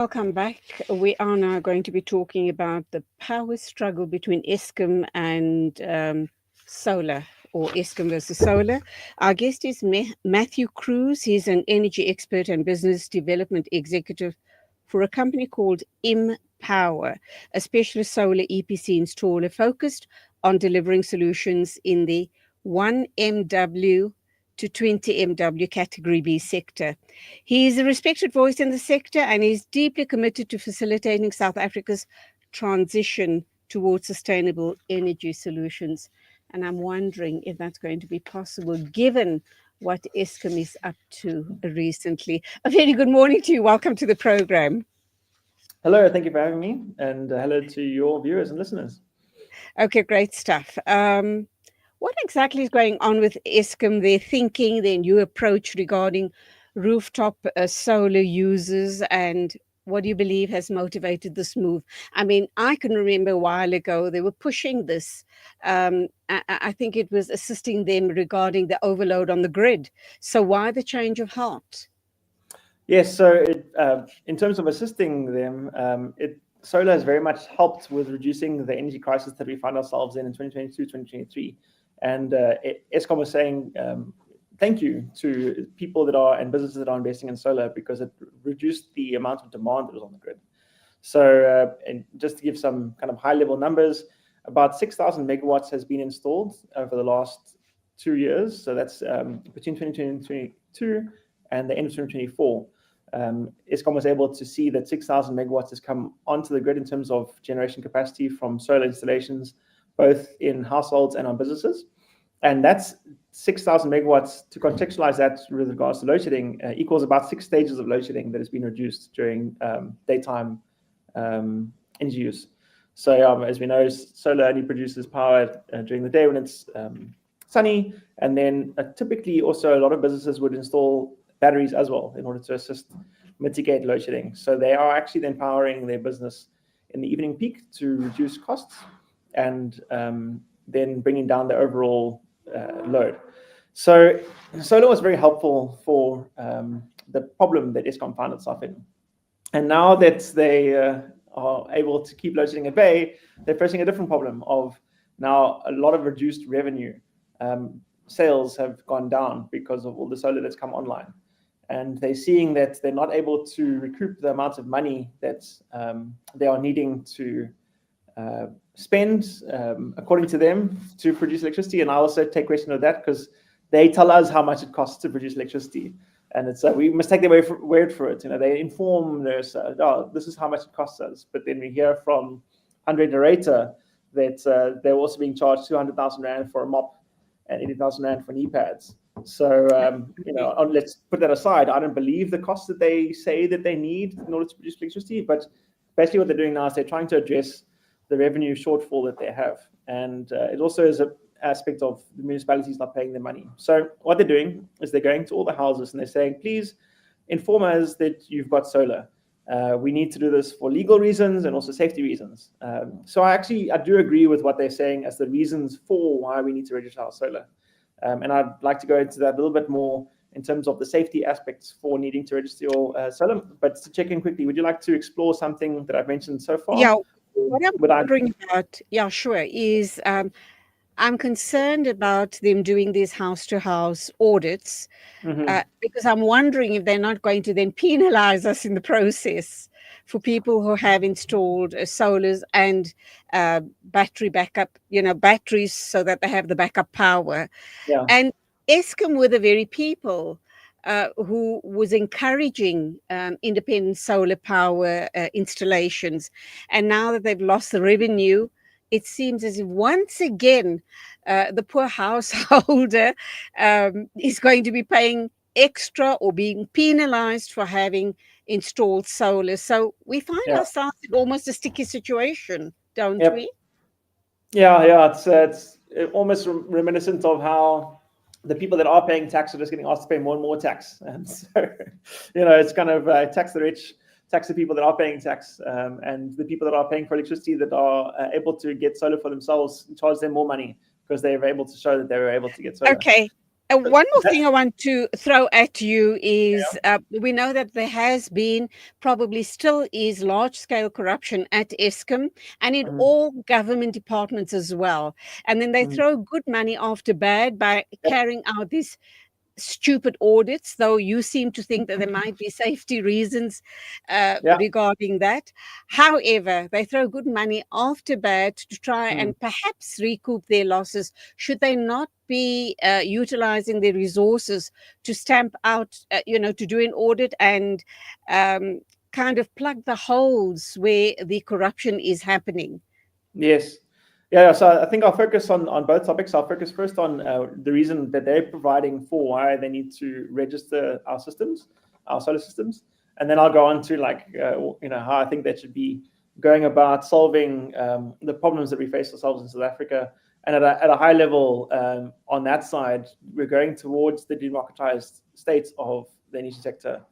Welcome back. We are now going to be talking about the power struggle between Eskom and solar, or Eskom versus solar. Our guest is Matthew Cruz. He's an energy expert and business development executive for a company called IMPOWER, a specialist solar EPC installer focused on delivering solutions in the 1 MW to 20 MW category B sector. He is a respected voice in the sector and is deeply committed to facilitating South Africa's transition towards sustainable energy solutions. And I'm wondering if that's going to be possible given what Eskom is up to recently. A very good morning to you. Welcome to the program. Hello, thank you for having me, and hello to your viewers and listeners. Okay, great stuff. What exactly is going on with Eskom, their thinking, their new approach regarding rooftop solar users, and what do you believe has motivated this move? I mean, I can remember a while ago they were pushing this. I think it was assisting them regarding the overload on the grid. So why the change of heart? Yes, so in terms of assisting them, solar has very much helped with reducing the energy crisis that we find ourselves in 2022, 2023. And Eskom was saying thank you to people and businesses that are investing in solar because it reduced the amount of demand that was on the grid. So, and just to give some kind of high-level numbers, about 6,000 megawatts has been installed over the last 2 years. So that's between 2020 and 2022 and the end of 2024. Eskom was able to see that 6,000 megawatts has come onto the grid in terms of generation capacity from solar installations, both in households and on businesses. And that's 6,000 megawatts. To contextualize that with regards to load shedding, equals about 6 stages of load shedding that has been reduced during daytime energy use. So as we know, solar only produces power during the day when it's sunny, and then typically also a lot of businesses would install batteries as well in order to assist mitigate load shedding. So they are actually then powering their business in the evening peak to reduce costs and then bringing down the overall load. So solar was very helpful for the problem that Eskom found itself in. And now that they are able to keep load shedding at bay, they're facing a different problem of now a lot of reduced revenue. Sales have gone down because of all the solar that's come online. And they're seeing that they're not able to recoup the amount of money that they are needing to spend, according to them, to produce electricity. And I also take question of that because they tell us how much it costs to produce electricity. And it's we must take their word for it. You know, they inform us, oh, this is how much it costs us. But then we hear from Andre Narrator that they're also being charged 200,000 Rand for a mop and 80,000 Rand for knee pads. So, let's put that aside. I don't believe the costs that they say that they need in order to produce electricity. But basically what they're doing now is they're trying to address the revenue shortfall that they have. And it also is an aspect of the municipalities not paying their money. So what they're doing is they're going to all the houses and they're saying, please inform us that you've got solar. We need to do this for legal reasons and also safety reasons. So I do agree with what they're saying as the reasons for why we need to register our solar. And I'd like to go into that a little bit more in terms of the safety aspects for needing to register your solar. But to check in quickly, would you like to explore something that I've mentioned so far? Yeah, what I'm wondering about, yeah, sure, is I'm concerned about them doing these house-to-house audits because I'm wondering if they're not going to then penalize us in the process for people who have installed solars and battery backup, batteries so that they have the backup power. Yeah. And Eskom were the very people who was encouraging independent solar power installations. And now that they've lost the revenue, it seems as if once again, the poor householder is going to be paying extra or being penalized for having installed solar. So we find ourselves in almost a sticky situation, don't we? Yeah. It's almost reminiscent of how the people that are paying tax are just getting asked to pay more and more tax. And so, it's kind of tax the rich, tax the people that are paying tax, and the people that are paying for electricity that are able to get solar for themselves, charge them more money because they were able to show that they were able to get solar. Okay. One more That, thing I want to throw at you is we know that there has been, probably still is, large scale corruption at Eskom and in mm, all government departments as well. And then they mm, throw good money after bad by yeah, carrying out these stupid audits, though you seem to think that there might be safety reasons yeah, regarding that. However, they throw good money after bad to try mm, and perhaps recoup their losses. Should they not be utilizing their resources to stamp out, to do an audit and um, kind of plug the holes where the corruption is happening? yes. Yeah, so I think I'll focus on both topics. I'll focus first on the reason that they're providing for why they need to register our systems, our solar systems, and then I'll go on to how I think that should be going about solving the problems that we face ourselves in South Africa. And at a high level, on that side, we're going towards the democratized state of the energy sector,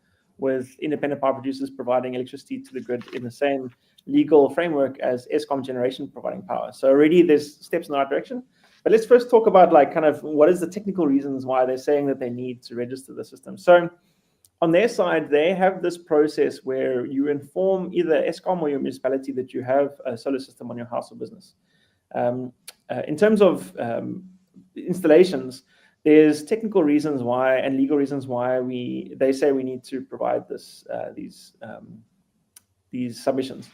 with independent power producers providing electricity to the grid in the same legal framework as Eskom generation providing power. So already there's steps in the right direction. But let's first talk about kind of what is the technical reasons why they're saying that they need to register the system. So on their side, they have this process where you inform either Eskom or your municipality that you have a solar system on your house or business. In terms of installations, there's technical reasons why and legal reasons why they say we need to provide these submissions.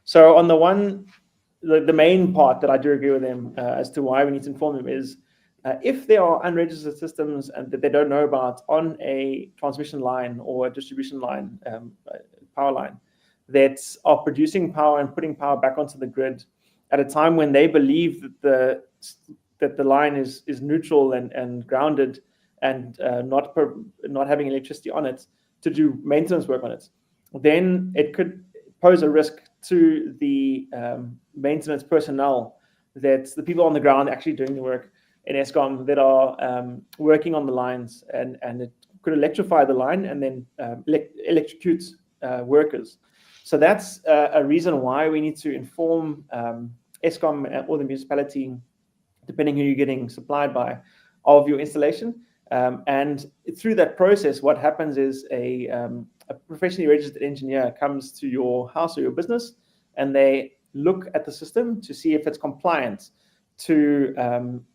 So on the main part that I do agree with them as to why we need to inform them is if there are unregistered systems and that they don't know about on a transmission line or a distribution line, power line, that are producing power and putting power back onto the grid at a time when they believe that the line is neutral and grounded and not having electricity on it to do maintenance work on it, then it could pose a risk to the maintenance personnel, that's the people on the ground actually doing the work in Eskom that are working on the lines, and it could electrify the line and then electrocute workers. So that's a reason why we need to inform Eskom or the municipality, depending who you're getting supplied by, of your installation. And through that process, what happens is a professionally registered engineer comes to your house or your business, and they look at the system to see if it's compliant to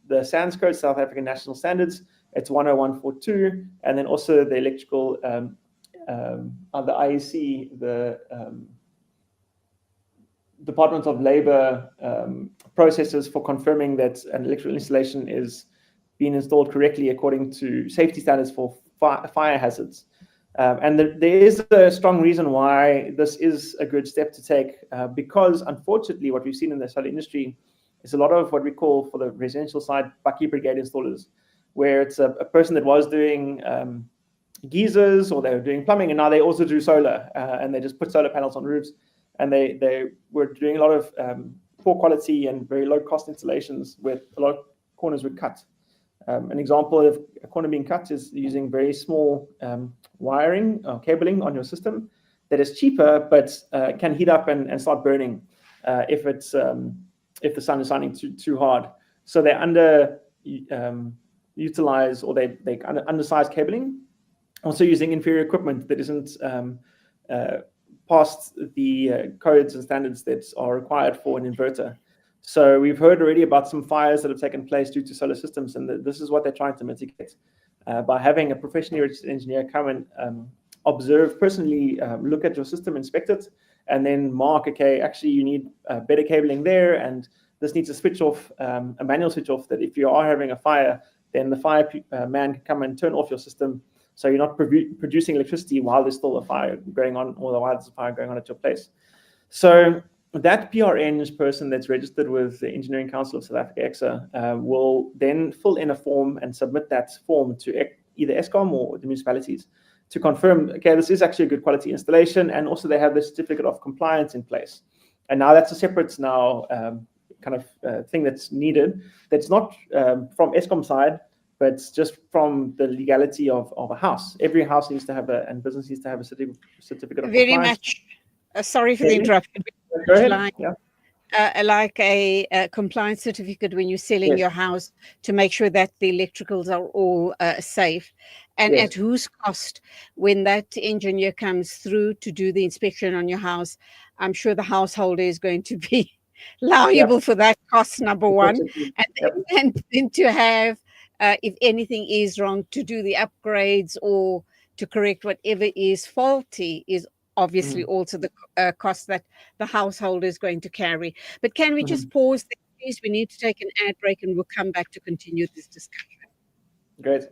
the SANS code, South African National Standards. It's 10142, and then also the electrical, the IEC, the Department of Labor processes for confirming that an electrical installation is being installed correctly according to safety standards for fire hazards. And there is a strong reason why this is a good step to take, because unfortunately what we've seen in the solar industry is a lot of what we call, for the residential side, Bakkie Brigade installers, where it's a person that was doing geysers or they were doing plumbing, and now they also do solar, and they just put solar panels on roofs, and they were doing a lot of poor quality and very low cost installations with a lot of corners were cut. An example of a corner being cut is using very small wiring or cabling on your system that is cheaper, but can heat up and start burning if the sun is shining too hard. So they utilize, or they undersize cabling, also using inferior equipment that isn't past the codes and standards that are required for an inverter. So we've heard already about some fires that have taken place due to solar systems, and this is what they're trying to mitigate by having a professionally registered engineer come and observe, personally look at your system, inspect it, and then mark, okay, actually you need better cabling there, and this needs a switch off, a manual switch off, that if you are having a fire, then the fire man can come and turn off your system, so you're not producing electricity while there's still a fire going on, or while there's a fire going on at your place. So that PRN person that's registered with the Engineering Council of South Africa, EXA, will then fill in a form and submit that form to either Eskom or the municipalities to confirm, okay, this is actually a good quality installation, and also they have the certificate of compliance in place. And now that's a separate kind of thing that's needed. That's not from Eskom side, but it's just from the legality of a house. Every house needs to have and business needs to have a certificate of Very compliance. much. Sorry for the interruption. Go ahead. Yeah. like a compliance certificate when you're selling Yes. your house to make sure that the electricals are all safe. And Yes. at whose cost? When that engineer comes through to do the inspection on your house, I'm sure the householder is going to be liable for that cost, number one. Unfortunately. And, Yep. and then to have, if anything is wrong, to do the upgrades or to correct whatever is faulty is obviously also the cost that the householder is going to carry. But can we just pause there, please? We need to take an ad break and we'll come back to continue this discussion. Great.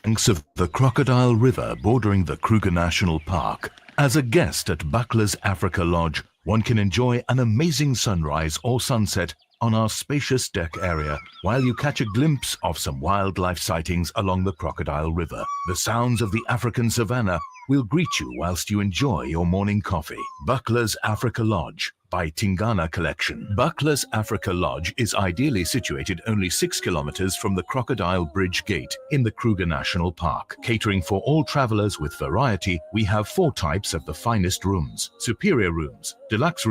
Banks of the Crocodile River bordering the Kruger National Park. As a guest at Buckler's Africa Lodge, one can enjoy an amazing sunrise or sunset on our spacious deck area while you catch a glimpse of some wildlife sightings along the Crocodile River. The sounds of the African savanna will greet you whilst you enjoy your morning coffee. Buckler's Africa Lodge by Tingana Collection. Buckler's Africa Lodge is ideally situated only 6 kilometers from the Crocodile Bridge Gate in the Kruger National Park. Catering for all travelers with variety, we have 4 types of the finest rooms: superior rooms, deluxe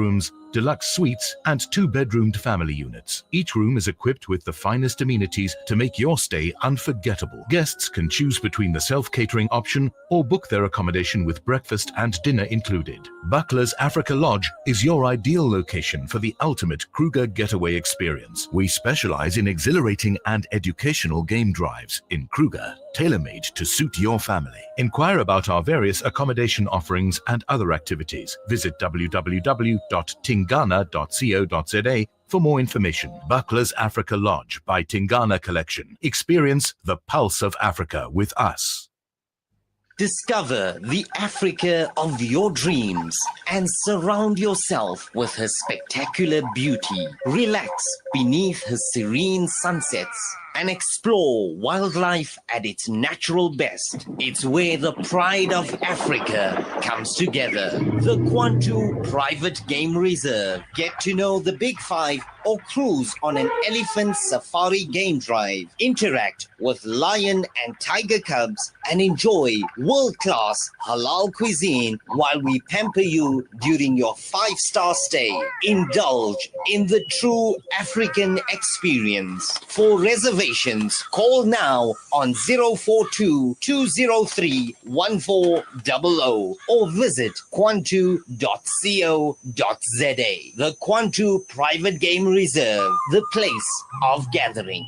suites, and 2-bedroomed family units. Each room is equipped with the finest amenities to make your stay unforgettable. Guests can choose between the self-catering option or book their accommodation with breakfast and dinner included. Buckler's Africa Lodge is your ideal location for the ultimate Kruger getaway experience. We specialize in exhilarating and educational game drives in Kruger, tailor-made to suit your family. Inquire about our various accommodation offerings and other activities. Visit www.tingana.co.za for more information. Buckler's Africa Lodge by Tingana Collection. Experience the pulse of Africa with us. Discover the Africa of your dreams and surround yourself with her spectacular beauty. Relax beneath her serene sunsets and explore wildlife at its natural best. It's where the pride of Africa comes together. The Kwantu Private Game Reserve. Get to know the Big Five or cruise on an elephant safari game drive. Interact with lion and tiger cubs and enjoy world-class halal cuisine while we pamper you during your 5-star stay. Indulge in the true African experience. For reservations, call now on 042-203-1400 or visit kwantu.co.za. The Kwantu Private Game Reserve, the place of gathering.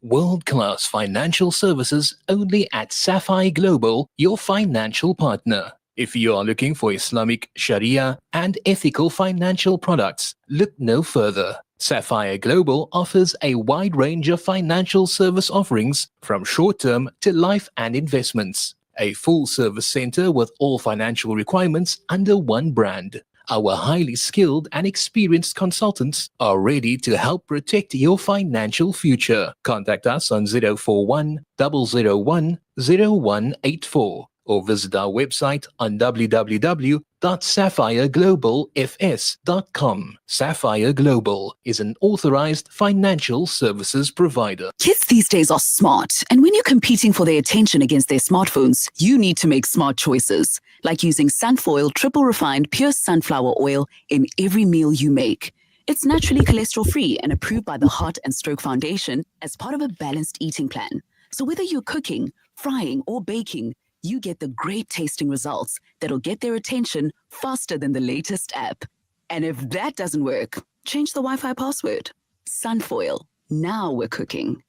World-class financial services only at Sapphire Global, your financial partner. If you are looking for Islamic, Sharia, and ethical financial products, look no further. Sapphire Global offers a wide range of financial service offerings from short-term to life and investments. A full-service center with all financial requirements under one brand. Our highly skilled and experienced consultants are ready to help protect your financial future. Contact us on 041 001 0184 or visit our website on www.sapphireglobalfs.com. Sapphire Global is an authorized financial services provider. Kids these days are smart, and when you're competing for their attention against their smartphones, you need to make smart choices, like using Sunfoil triple refined pure sunflower oil in every meal you make. It's naturally cholesterol-free and approved by the Heart and Stroke Foundation as part of a balanced eating plan. So whether you're cooking, frying, or baking, you get the great tasting results that'll get their attention faster than the latest app. And if that doesn't work, change the Wi-Fi password. Sunfoil. Now we're cooking.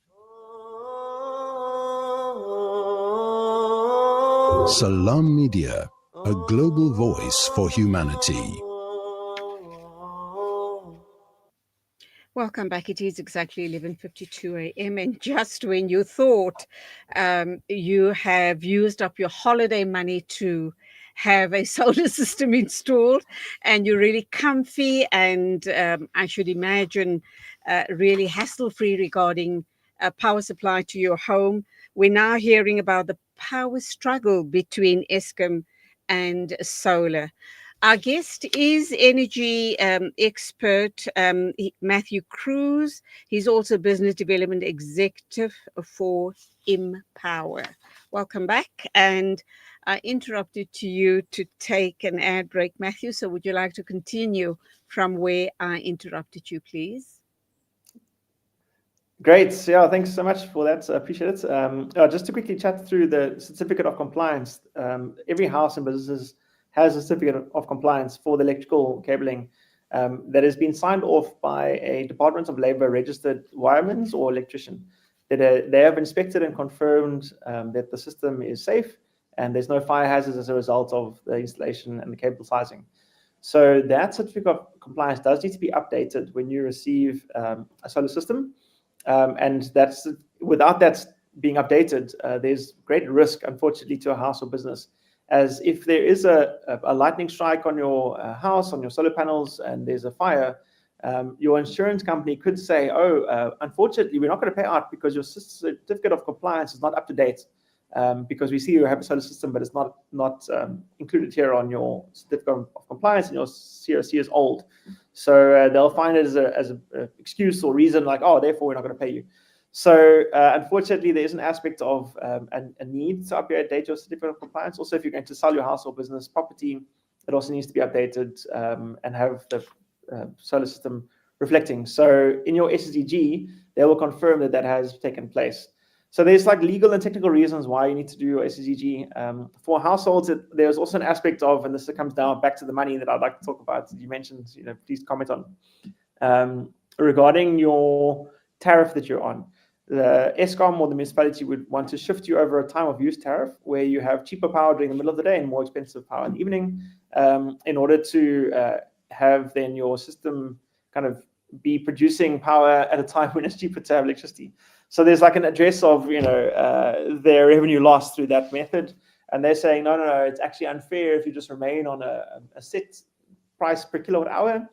Salam Media, a global voice for humanity. Welcome back. It is exactly 11:52 a.m. And just when you thought you have used up your holiday money to have a solar system installed and you're really comfy and I should imagine really hassle-free regarding power supply to your home, we're now hearing about the power struggle between Eskom and solar. Our guest is energy expert Matthew Cruz. He's also business development executive for IMPOWER. Welcome back. And I interrupted to you to take an ad break, Matthew. So would you like to continue from where I interrupted you, please? Great. Yeah, thanks so much for that. I appreciate it. Just to quickly chat through the certificate of compliance. Every house and businesses has a certificate of compliance for the electrical cabling that has been signed off by a Department of Labor registered wireman or electrician. They have inspected and confirmed that the system is safe and there's no fire hazards as a result of the installation and the cable sizing. So that certificate of compliance does need to be updated when you receive a solar system. And that's without that being updated, there's great risk, unfortunately, to a house or business. As if there is a lightning strike on your house, on your solar panels, and there's a fire, your insurance company could say, oh, unfortunately, we're not going to pay out because your certificate of compliance is not up to date. Because we see you have a solar system, but it's not included here on your certificate of compliance, and your COC is old. So they'll find it as an excuse or reason, like, oh, therefore we're not going to pay you. So unfortunately, there is an aspect of a need to update your certificate of compliance. Also, if you're going to sell your house or business property, it also needs to be updated and have the solar system reflecting. So in your SSEG, they will confirm that has taken place. So there's like legal and technical reasons why you need to do your SSEG. For households, there's also an aspect of, and this comes down back to the money that I'd like to talk about. You mentioned, please comment on regarding your tariff that you're on. The Eskom or the municipality would want to shift you over a time of use tariff where you have cheaper power during the middle of the day and more expensive power in the evening, in order to have then your system kind of be producing power at a time when it's cheaper to have electricity. So there's like an address of their revenue loss through that method, and they're saying no, it's actually unfair if you just remain on a set price per kilowatt hour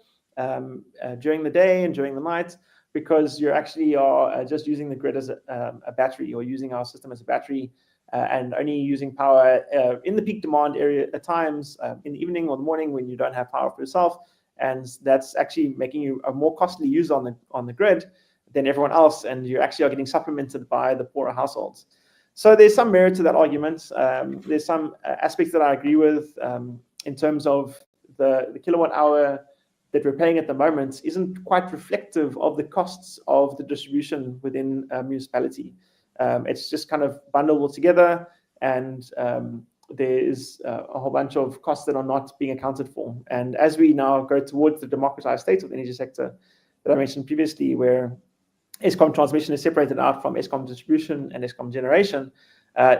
during the day and during the night, because you actually are just using the grid as a battery, or using our system as a battery, and only using power in the peak demand area at times in the evening or the morning when you don't have power for yourself, and that's actually making you a more costly user on the grid than everyone else, and you actually are getting supplemented by the poorer households. So there's some merit to that argument. There's some aspects that I agree with in terms of the kilowatt hour that we're paying at the moment isn't quite reflective of the costs of the distribution within a municipality. It's just kind of bundled all together, and there's a whole bunch of costs that are not being accounted for. And as we now go towards the democratized state of the energy sector that I mentioned previously, where Eskom transmission is separated out from Eskom distribution and Eskom generation,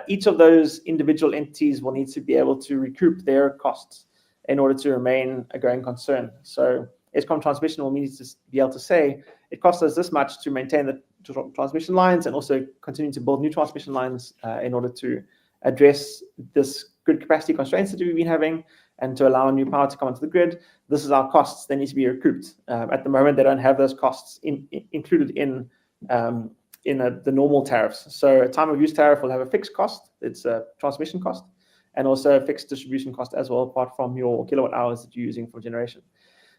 each of those individual entities will need to be able to recoup their costs in order to remain a going concern. So Eskom transmission will need to be able to say, it costs us this much to maintain the transmission lines and also continue to build new transmission lines in order to address this grid capacity constraints that we've been having, and to allow new power to come onto the grid. This is our costs. They need to be recouped. At the moment, they don't have those costs included in the normal tariffs. So a time of use tariff will have a fixed cost. It's a transmission cost, and also a fixed distribution cost as well, apart from your kilowatt hours that you're using for generation.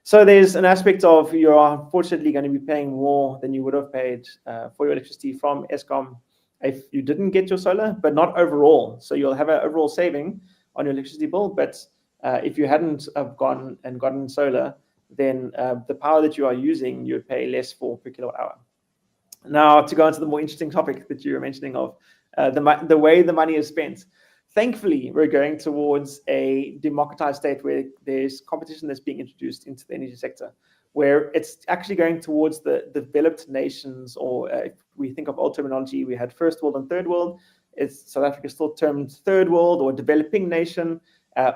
So there's an aspect of you're unfortunately going to be paying more than you would have paid for your electricity from Eskom if you didn't get your solar, but not overall. So you'll have an overall saving on your electricity bill, but if you hadn't have gone and gotten solar, then the power that you are using, you would pay less for per kilowatt hour. Now, to go into the more interesting topic that you were mentioning of the way the money is spent. Thankfully, we're going towards a democratized state where there's competition that's being introduced into the energy sector, where it's actually going towards the developed nations, or if we think of old terminology, we had first world and third world. South Africa still termed third world or developing nation.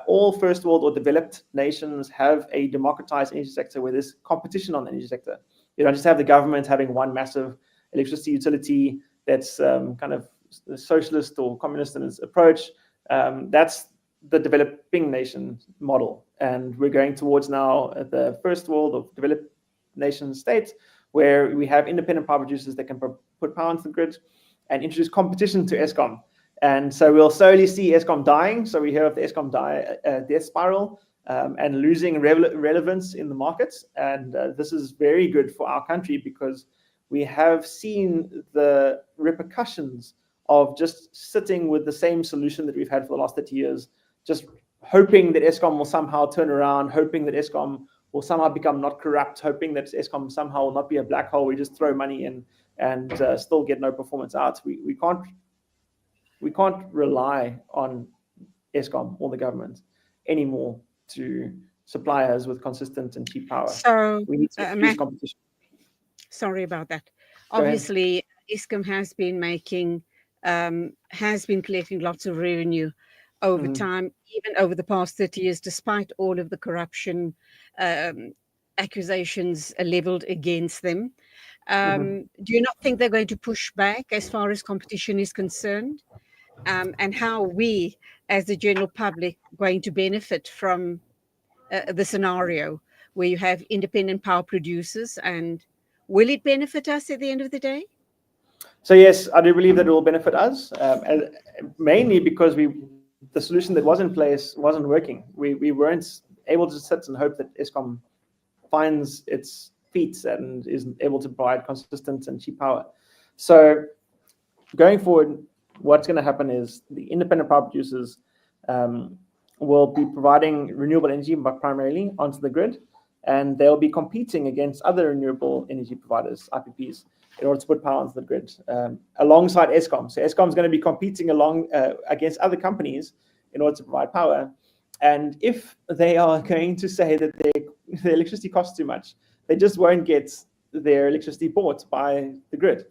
All first world or developed nations have a democratized energy sector where there's competition on the energy sector. You don't just have the government having one massive electricity utility that's kind of socialist or communist in its approach. That's the developing nation model. And we're going towards now the first world of developed nation states, where we have independent power producers that can put power into the grid and introduce competition to Eskom. And so we'll slowly see Eskom dying. So we hear of the Eskom death spiral and losing relevance in the markets. And this is very good for our country, because we have seen the repercussions of just sitting with the same solution that we've had for the last 30 years just hoping that Eskom will somehow turn around, hoping that Eskom will somehow become not corrupt, hoping that Eskom somehow will not be a black hole. We just throw money in and still get no performance out. We can't rely on Eskom or the government anymore to supply us with consistent and cheap power. So, We need to introduce competition. Sorry about that. Go ahead. Obviously, Eskom has been collecting lots of revenue over time, even over the past 30 years, despite all of the corruption accusations leveled against them. Do you not think they're going to push back as far as competition is concerned? And how we, as the general public, going to benefit from the scenario where you have independent power producers, and will it benefit us at the end of the day? So yes, I do believe that it will benefit us, mainly because the solution that was in place wasn't working. We weren't able to sit and hope that Eskom finds its feet and is able to provide consistent and cheap power. So going forward, what's going to happen is the independent power producers will be providing renewable energy primarily onto the grid, and they'll be competing against other renewable energy providers, IPPs, in order to put power onto the grid alongside Eskom. So Eskom is going to be competing against other companies in order to provide power. And if they are going to say that their electricity costs too much, they just won't get their electricity bought by the grid,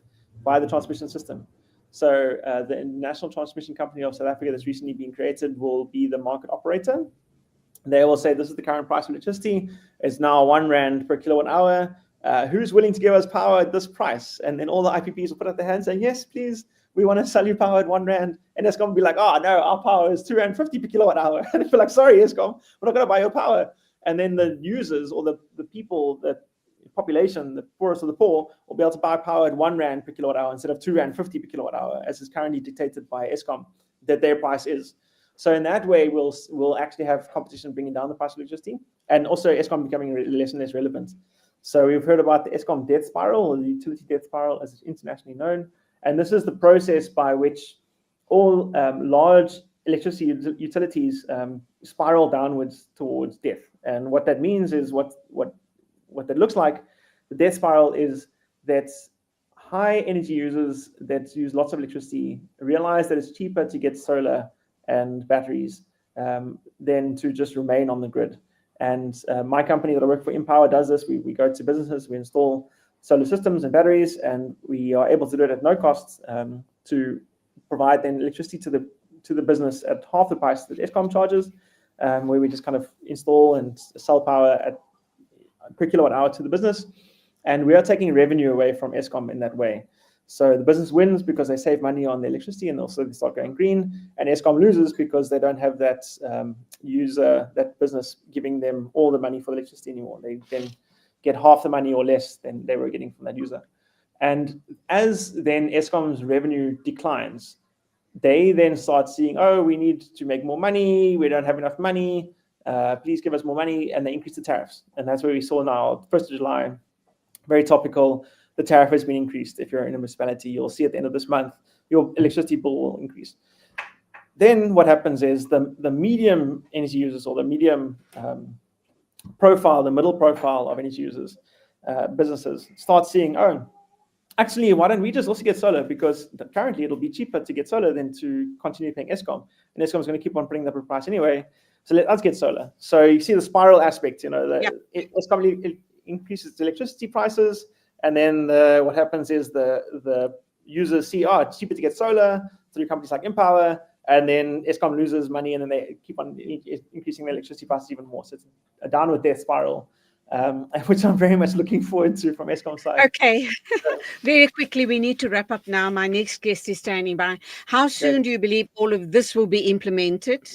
by the transmission system. So the National Transmission Company of South Africa that's recently been created will be the market operator. They will say, this is the current price of electricity. It's now 1 rand per kilowatt hour. Who's willing to give us power at this price? And then all the IPPs will put up their hands saying, yes, please, we want to sell you power at 1 rand. And Eskom will be like, oh, no, our power is 2.50 rand per kilowatt hour. And they'll be like, sorry, Eskom, we're not going to buy your power. And then the users or the people, the population, the poorest of the poor, will be able to buy power at 1 rand per kilowatt hour instead of 2.50 rand per kilowatt hour, as is currently dictated by Eskom, that their price is. So in that way, we'll actually have competition bringing down the price of electricity, and also Eskom becoming less and less relevant. So we've heard about the Eskom death spiral, or the utility death spiral, as it's internationally known. And this is the process by which all large electricity utilities spiral downwards towards death. And what that means is what that looks like. The death spiral is that high energy users that use lots of electricity realize that it's cheaper to get solar and batteries than to just remain on the grid. And my company that I work for, IMPOWER, does this. We go to businesses, we install solar systems and batteries, and we are able to do it at no cost to provide then electricity to the business at half the price that Eskom charges, where we just kind of install and sell power at per kilowatt hour to the business. And we are taking revenue away from Eskom in that way. So the business wins because they save money on the electricity, and also they start going green. And Eskom loses because they don't have that that business giving them all the money for the electricity anymore. They then get half the money or less than they were getting from that user. And as then Eskom's revenue declines, they then start seeing, oh, we need to make more money. We don't have enough money. Please give us more money. And they increase the tariffs. And that's where we saw now, 1st of July, very topical. The tariff has been increased. If you're in a municipality, you'll see at the end of this month, your electricity bill will increase. Then what happens is the medium energy users, or the medium profile, the middle profile of energy users, businesses, start seeing, oh, actually, why don't we just also get solar? Because currently it'll be cheaper to get solar than to continue paying Eskom. And Eskom is going to keep on putting up the price anyway. So let's get solar. So you see the spiral aspect, Eskom increases the electricity prices. And then what happens is the users see, oh, it's cheaper to get solar through companies like IMPOWER, and then Eskom loses money, and then they keep on increasing the electricity prices even more. So it's a downward death spiral, which I'm very much looking forward to from Eskom's side. Okay, very quickly, we need to wrap up now. My next guest is standing by. How soon do you believe all of this will be implemented?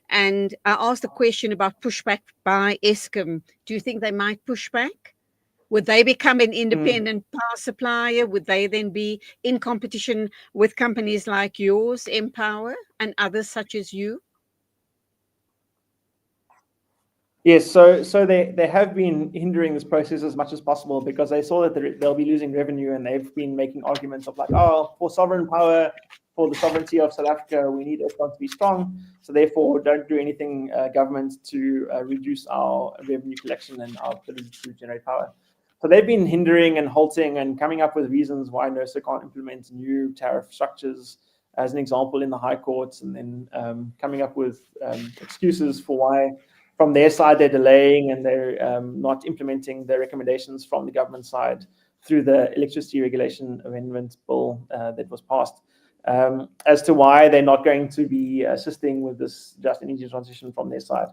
And I asked the question about pushback by Eskom. Do you think they might push back? Would they become an independent power supplier? Would they then be in competition with companies like yours, IMPOWER, and others such as you? Yes, so they have been hindering this process as much as possible because they saw that they'll be losing revenue, and they've been making arguments of like, oh, for sovereign power, for the sovereignty of South Africa, we need Eskom to be strong. So therefore, don't do anything, government, to reduce our revenue collection and our ability to generate power. So they've been hindering and halting and coming up with reasons why NERSA can't implement new tariff structures, as an example, in the High Courts, and then coming up with excuses for why, from their side, they're delaying and they're not implementing the recommendations from the government side through the Electricity Regulation Amendment Bill that was passed, as to why they're not going to be assisting with this just energy transition from their side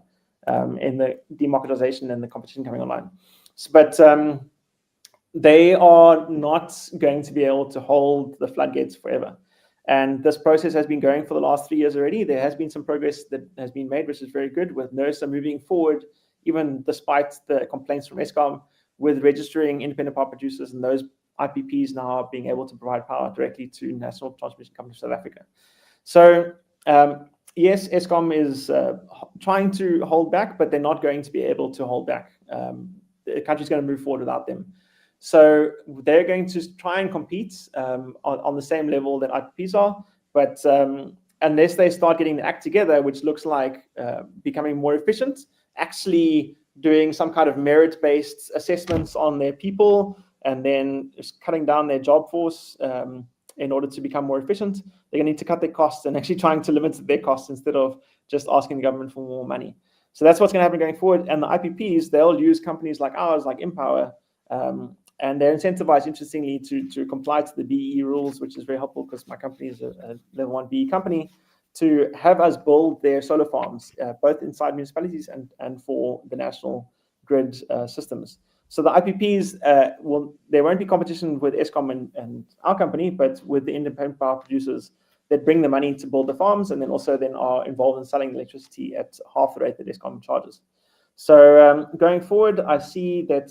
in the democratization and the competition coming online. But they are not going to be able to hold the floodgates forever. And this process has been going for the last 3 years already. There has been some progress that has been made, which is very good, with NERSA moving forward, even despite the complaints from Eskom, with registering independent power producers, and those IPPs now being able to provide power directly to National Transmission Company of South Africa. So yes, Eskom is trying to hold back, but they're not going to be able to hold back. The country's going to move forward without them. So they're going to try and compete on the same level that IPPs are, but unless they start getting the act together, which looks like becoming more efficient, actually doing some kind of merit-based assessments on their people, and then just cutting down their job force in order to become more efficient, they're going to need to cut their costs and actually trying to limit their costs instead of just asking the government for more money. So that's what's going to happen going forward. And the IPPs, they'll use companies like ours, like IMPOWER, and they're incentivized, interestingly, to comply to the BEE rules, which is very helpful because my company is a level 1 BEE company, to have us build their solar farms, both inside municipalities and for the national grid systems. So the IPPs, there won't be competition with Eskom and our company, but with the independent power producers that bring the money to build the farms, and then also then are involved in selling electricity at half the rate that Eskom charges. So going forward, I see that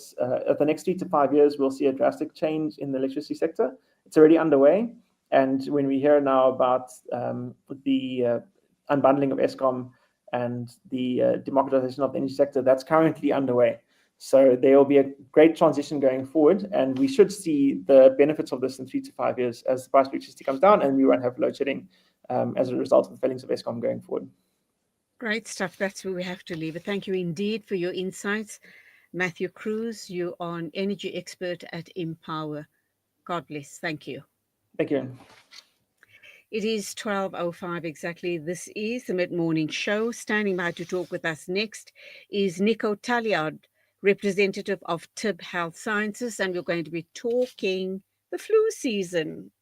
at the next 3 to 5 years, we'll see a drastic change in the electricity sector. It's already underway. And when we hear now about the unbundling of Eskom and the democratization of the energy sector, that's currently underway. So there will be a great transition going forward, and we should see the benefits of this in 3 to 5 years as the price of electricity comes down and we won't have load shedding as a result of the failings of Eskom going forward. Great stuff. That's where we have to leave it. Thank you indeed for your insights. Matthew Cruz, you are an energy expert at IMPOWER. God bless. Thank you. Thank you. It is 12:05 exactly. This is the Mid-Morning Show. Standing by to talk with us next is Nico Talliard, representative of TIB Health Sciences, and we're going to be talking the flu season.